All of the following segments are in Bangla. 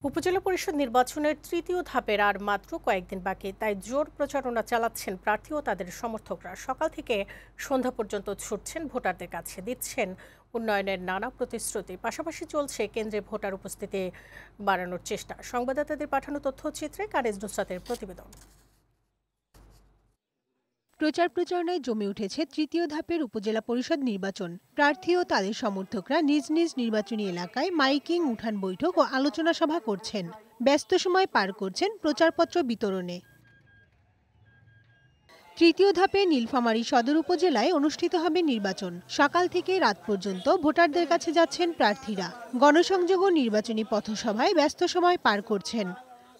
উপজেলা পরিষদ নির্বাচনের তৃতীয় ধাপের আর মাত্র কয়েকদিন বাকি, তাই জোর প্রচারণা চালাচ্ছেন প্রার্থী ও তাদের সমর্থকরা। সকাল থেকে সন্ধ্যা পর্যন্ত ছুটছেন ভোটারদের কাছে, দিচ্ছেন উন্নয়নের নানা প্রতিশ্রুতি। পাশাপাশি চলছে কেন্দ্রে ভোটার উপস্থিতি বাড়ানোর চেষ্টা। সংবাদদাতাদের পাঠানো তথ্যচিত্রে কানিজ নুসরাতের প্রতিবেদন। প্রচার প্রচারণায় জমে উঠেছে তৃতীয় ধাপের উপজেলা পরিষদ নির্বাচন। প্রার্থী ও তাদের সমর্থকরা নিজ নিজ নির্বাচনী এলাকায় মাইকিং, উঠান বৈঠক ও আলোচনা সভা করছেন। ব্যস্ত সময় পার করছেন প্রচারপত্র বিতরণে। তৃতীয় ধাপে নীলফামারী সদর উপজেলায় অনুষ্ঠিত হবে নির্বাচন। সকাল থেকে রাত পর্যন্ত ভোটারদের কাছে যাচ্ছেন প্রার্থীরা। গণসংযোগ ও নির্বাচনী পথসভায় ব্যস্ত সময় পার করছেন।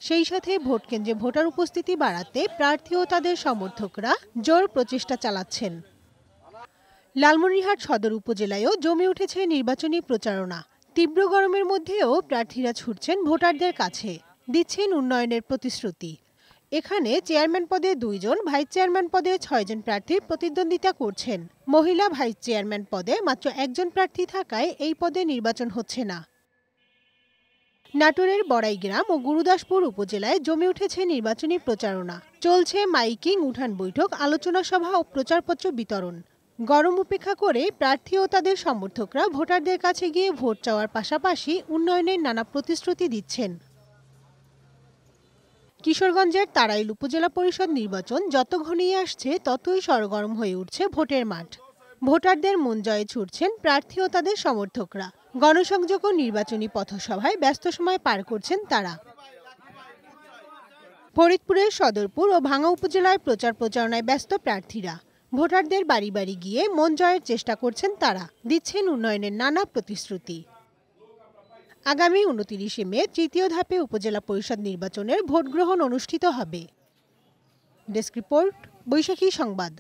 সেই সাথে ভোট কেন্দ্রে ভোটার উপস্থিতি বাড়াতে প্রার্থী ও তাদের সমর্থকরা জোর প্রচেষ্টা চালাচ্ছেন। লালমনিরহাট সদর উপজেলায়ও জমে উঠেছে নির্বাচনী প্রচারণা। তীব্র গরমের মধ্যেও প্রার্থীরা ছুটছেন ভোটারদের কাছে, দিচ্ছেন উন্নয়নের প্রতিশ্রুতি। এখানে চেয়ারম্যান পদে 2 জন, ভাইস চেয়ারম্যান পদে 6 জন প্রার্থী প্রতিদ্বন্দ্বিতা করছেন। মহিলা ভাইস চেয়ারম্যান পদে মাত্র 1 জন প্রার্থী থাকায় এই পদে নির্বাচন হচ্ছে না। নাটোরের বড়াইগ্রাম ও গুরুদাসপুর উপজেলায় জমে উঠেছে নির্বাচনী প্রচারণা। চলছে মাইকিং, উঠান বৈঠক, আলোচনা সভা ও প্রচারপত্র বিতরণ। গরম উপেক্ষা করে প্রার্থী ও তাদের সমর্থকরা ভোটারদের কাছে গিয়ে ভোট চাওয়ার পাশাপাশি উন্নয়নের নানা প্রতিশ্রুতি দিচ্ছেন। কিশোরগঞ্জের তাড়াইল উপজেলা পরিষদ নির্বাচন যত ঘনিয়ে আসছে ততই সরগরম হয়ে উঠছে ভোটের মাঠ। ভোটারদের মন জয়ে ছুটছেন প্রার্থী ও তাদের সমর্থকরা। গণসংযোগ ও নির্বাচনী পথসভায় ব্যস্ত সময় পার করছেন তারা। ফরিদপুরের সদরপুর ও ভাঙ্গা উপজেলায় প্রচার প্রচারণায় ব্যস্ত প্রার্থীরা। ভোটারদের বাড়ি বাড়ি গিয়ে মন জয়ের চেষ্টা করছেন তারা, দিচ্ছেন উন্নয়নের নানা প্রতিশ্রুতি। আগামী 29 মে তৃতীয় ধাপে উপজেলা পরিষদ নির্বাচনের ভোট গ্রহণ অনুষ্ঠিত হবে। ডেস্ক রিপোর্ট, বৈশাখী সংবাদ।